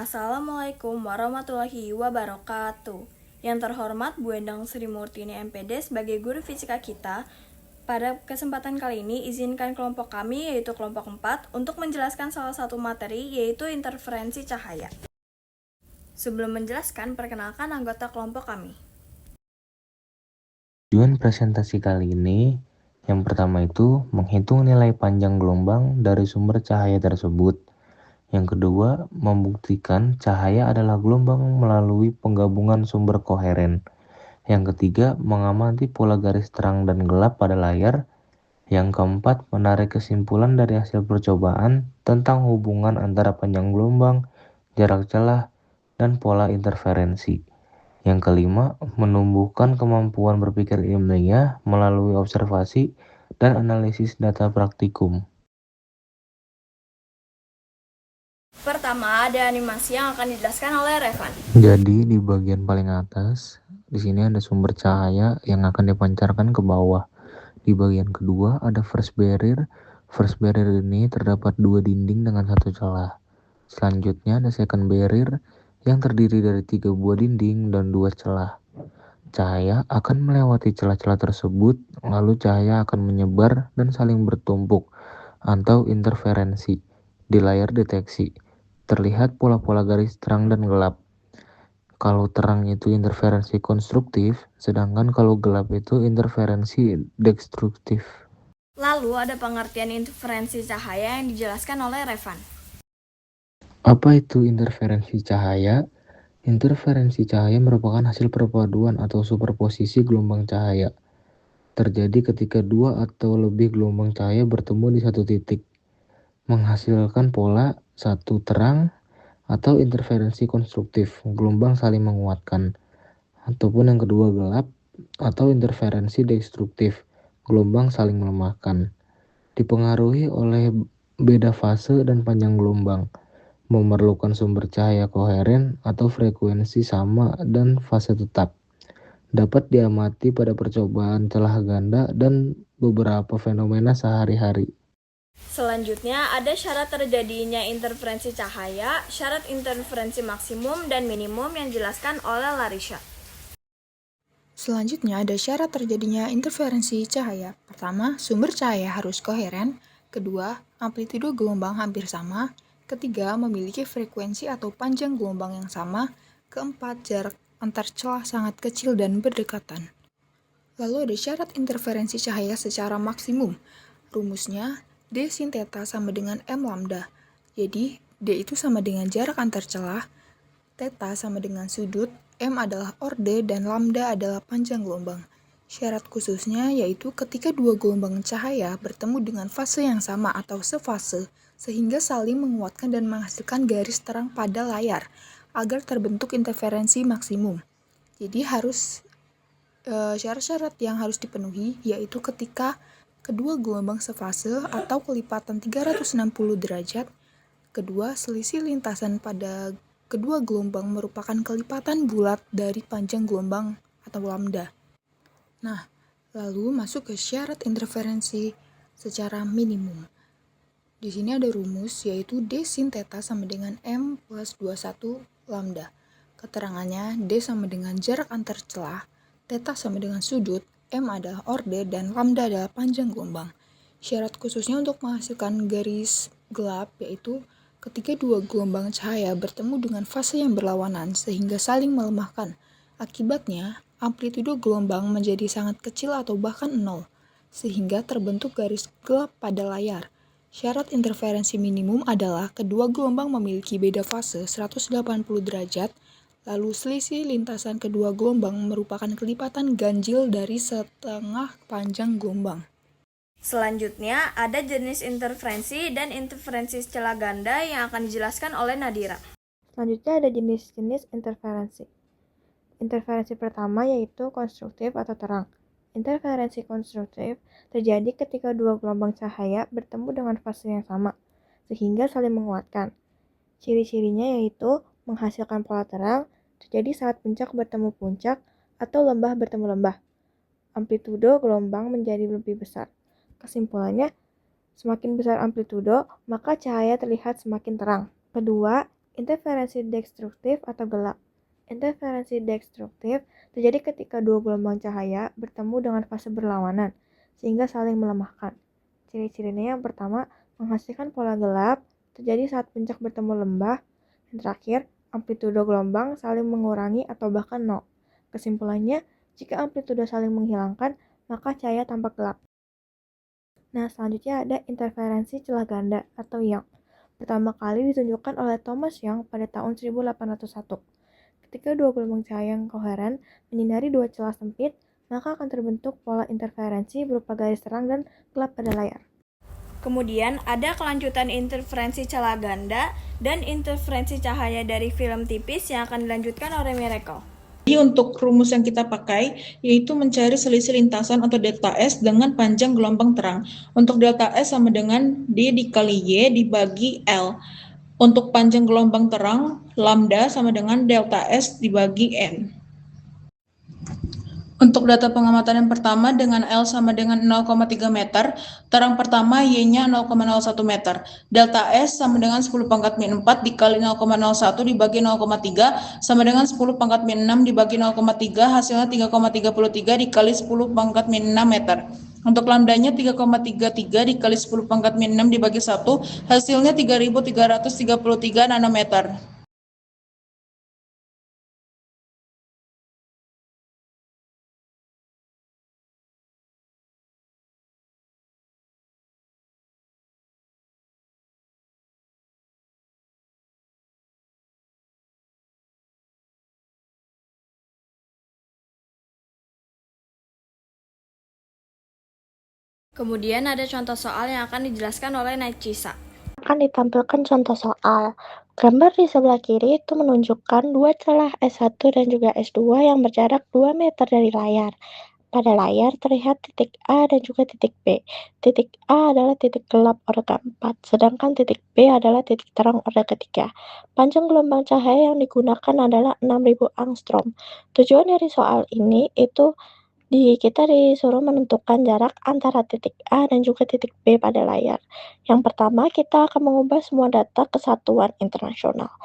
Assalamualaikum warahmatullahi wabarakatuh. Yang terhormat Bu Endang Sri Murtini MPD sebagai guru fisika kita, pada kesempatan kali ini izinkan kelompok kami yaitu kelompok 4 untuk menjelaskan salah satu materi yaitu interferensi cahaya. Sebelum menjelaskan, perkenalkan anggota kelompok kami. Tujuan presentasi kali ini, yang pertama itu menghitung nilai panjang gelombang dari sumber cahaya tersebut. Yang kedua, membuktikan cahaya adalah gelombang melalui penggabungan sumber koheren. Yang ketiga, mengamati pola garis terang dan gelap pada layar. Yang keempat, menarik kesimpulan dari hasil percobaan tentang hubungan antara panjang gelombang, jarak celah, dan pola interferensi. Yang kelima, menumbuhkan kemampuan berpikir ilmiah melalui observasi dan analisis data praktikum. Pertama, ada animasi yang akan dijelaskan oleh Revan. Jadi di bagian paling atas, di sini ada sumber cahaya yang akan dipancarkan ke bawah. Di bagian kedua ada first barrier. First barrier ini terdapat dua dinding dengan satu celah. Selanjutnya ada second barrier yang terdiri dari 3 buah dinding dan 2 celah. Cahaya akan melewati celah-celah tersebut, lalu cahaya akan menyebar dan saling bertumpuk atau interferensi di layar deteksi. Terlihat pola-pola garis terang dan gelap. Kalau terang itu interferensi konstruktif, sedangkan kalau gelap itu interferensi destruktif. Lalu ada pengertian interferensi cahaya yang dijelaskan oleh Revan. Apa itu interferensi cahaya? Interferensi cahaya merupakan hasil perpaduan atau superposisi gelombang cahaya. Terjadi ketika dua atau lebih gelombang cahaya bertemu di satu titik, menghasilkan pola satu terang atau interferensi konstruktif, gelombang saling menguatkan, ataupun yang kedua gelap atau interferensi destruktif, gelombang saling melemahkan. Dipengaruhi oleh beda fase dan panjang gelombang, memerlukan sumber cahaya koheren atau frekuensi sama dan fase tetap. Dapat diamati pada percobaan celah ganda dan beberapa fenomena sehari-hari. Selanjutnya ada syarat terjadinya interferensi cahaya, syarat interferensi maksimum dan minimum yang dijelaskan oleh Larisha. Selanjutnya ada syarat terjadinya interferensi cahaya. Pertama, sumber cahaya harus koheren. Kedua, amplitudo gelombang hampir sama. Ketiga, memiliki frekuensi atau panjang gelombang yang sama. Keempat, jarak antar celah sangat kecil dan berdekatan. Lalu ada syarat interferensi cahaya secara maksimum. Rumusnya, D sin theta sama dengan M lambda. Jadi, D itu sama dengan jarak antar celah, theta sama dengan sudut, M adalah orde, dan lambda adalah panjang gelombang. Syarat khususnya yaitu ketika dua gelombang cahaya bertemu dengan fase yang sama atau sefase, sehingga saling menguatkan dan menghasilkan garis terang pada layar, agar terbentuk interferensi maksimum. Jadi syarat-syarat yang harus dipenuhi yaitu ketika kedua gelombang sefase atau kelipatan 360 derajat, kedua selisih lintasan pada kedua gelombang merupakan kelipatan bulat dari panjang gelombang atau lambda. Nah, lalu masuk ke syarat interferensi secara minimum. Di sini ada rumus yaitu D sin theta sama dengan M plus 21 lambda. Keterangannya D sama dengan jarak antar celah, theta sama dengan sudut, M adalah orde, dan lambda adalah panjang gelombang. Syarat khususnya untuk menghasilkan garis gelap yaitu ketika dua gelombang cahaya bertemu dengan fase yang berlawanan sehingga saling melemahkan. Akibatnya, amplitudo gelombang menjadi sangat kecil atau bahkan nol, sehingga terbentuk garis gelap pada layar. Syarat interferensi minimum adalah kedua gelombang memiliki beda fase 180 derajat, lalu selisih lintasan kedua gelombang merupakan kelipatan ganjil dari setengah panjang gelombang. Selanjutnya, ada jenis interferensi dan interferensi celah ganda yang akan dijelaskan oleh Nadira. Selanjutnya ada jenis-jenis interferensi. Interferensi pertama yaitu konstruktif atau terang. Interferensi konstruktif terjadi ketika dua gelombang cahaya bertemu dengan fase yang sama, sehingga saling menguatkan. Ciri-cirinya yaitu menghasilkan pola terang, terjadi saat puncak bertemu puncak atau lembah bertemu lembah. Amplitudo gelombang menjadi lebih besar. Kesimpulannya, semakin besar amplitudo, maka cahaya terlihat semakin terang. Kedua, Interferensi destruktif atau gelap. Interferensi destruktif terjadi ketika dua gelombang cahaya bertemu dengan fase berlawanan, sehingga saling melemahkan. Ciri-cirinya yang pertama, menghasilkan pola gelap, terjadi saat puncak bertemu lembah. Yang terakhir, amplitudo gelombang saling mengurangi atau bahkan nol. Kesimpulannya, jika amplitudo saling menghilangkan, maka cahaya tampak gelap. Nah, selanjutnya ada interferensi celah ganda atau Young. Pertama kali ditunjukkan oleh Thomas Young pada tahun 1801. Ketika dua gelombang cahaya yang koheren menyinari dua celah sempit, maka akan terbentuk pola interferensi berupa garis terang dan gelap pada layar. Kemudian ada kelanjutan interferensi celah ganda dan interferensi cahaya dari film tipis yang akan dilanjutkan oleh Miracle. Jadi untuk rumus yang kita pakai yaitu mencari selisih lintasan atau delta S dengan panjang gelombang terang. Untuk delta S sama dengan D dikali Y dibagi L. Untuk panjang gelombang terang, lambda sama dengan delta S dibagi N. Untuk data pengamatan yang pertama dengan L sama dengan 0,3 meter, terang pertama Y-nya 0,01 meter. Delta S sama dengan 10 pangkat min 4 dikali 0,01 dibagi 0,3 sama dengan 10 pangkat min 6 dibagi 0,3, hasilnya 3,33 dikali 10 pangkat min 6 meter. Untuk lambdanya 3,33 dikali 10 pangkat min 6 dibagi 1, hasilnya 3.333 nanometer. Kemudian ada contoh soal yang akan dijelaskan oleh Naicisa. Akan ditampilkan contoh soal. Gambar di sebelah kiri itu menunjukkan dua celah S1 dan juga S2 yang berjarak 2 meter dari layar. Pada layar terlihat titik A dan juga titik B. Titik A adalah titik gelap orde keempat, sedangkan titik B adalah titik terang orde ketiga. Panjang gelombang cahaya yang digunakan adalah 6000 angstrom. Tujuan dari soal ini itu kita disuruh menentukan jarak antara titik A dan juga titik B pada layar. Yang pertama, kita akan mengubah semua data ke satuan internasional,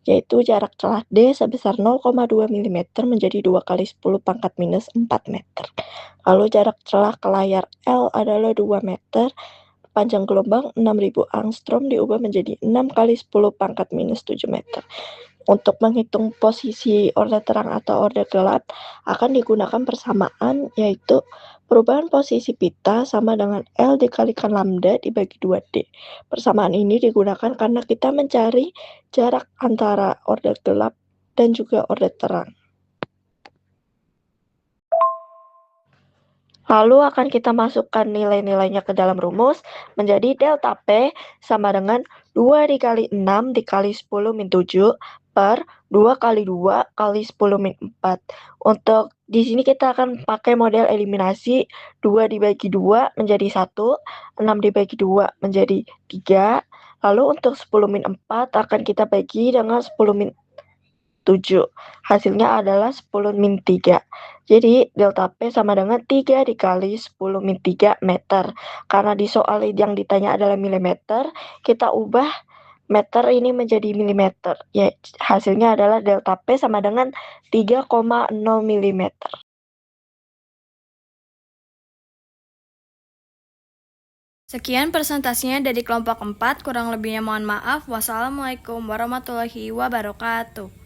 yaitu jarak celah D sebesar 0,2 mm menjadi 2 kali 10 pangkat minus 4 meter. Lalu jarak celah ke layar L adalah 2 meter, panjang gelombang 6000 angstrom diubah menjadi 6 kali 10 pangkat minus 7 meter. Untuk menghitung posisi orde terang atau orde gelap akan digunakan persamaan, yaitu perubahan posisi pita sama dengan L dikalikan lambda dibagi 2D. Persamaan ini digunakan karena kita mencari jarak antara orde gelap dan juga orde terang. Lalu akan kita masukkan nilai-nilainya ke dalam rumus menjadi delta P sama dengan 2 dikali 6 dikali 10 min 7 per 2 kali 2 kali 10 min 4. Untuk di sini kita akan pakai model eliminasi 2 dibagi 2 menjadi 1, 6 dibagi 2 menjadi 3. Lalu untuk 10 min 4 akan kita bagi dengan 10 min 7. Hasilnya adalah 10 min 3. Jadi delta P sama dengan 3 dikali 10 min 3 meter. Karena di soal yang ditanya adalah milimeter, kita ubah meter ini menjadi milimeter. Ya, hasilnya adalah delta P sama dengan 3,0 mm. Sekian presentasinya dari kelompok 4, kurang lebihnya mohon maaf. Wassalamualaikum warahmatullahi wabarakatuh.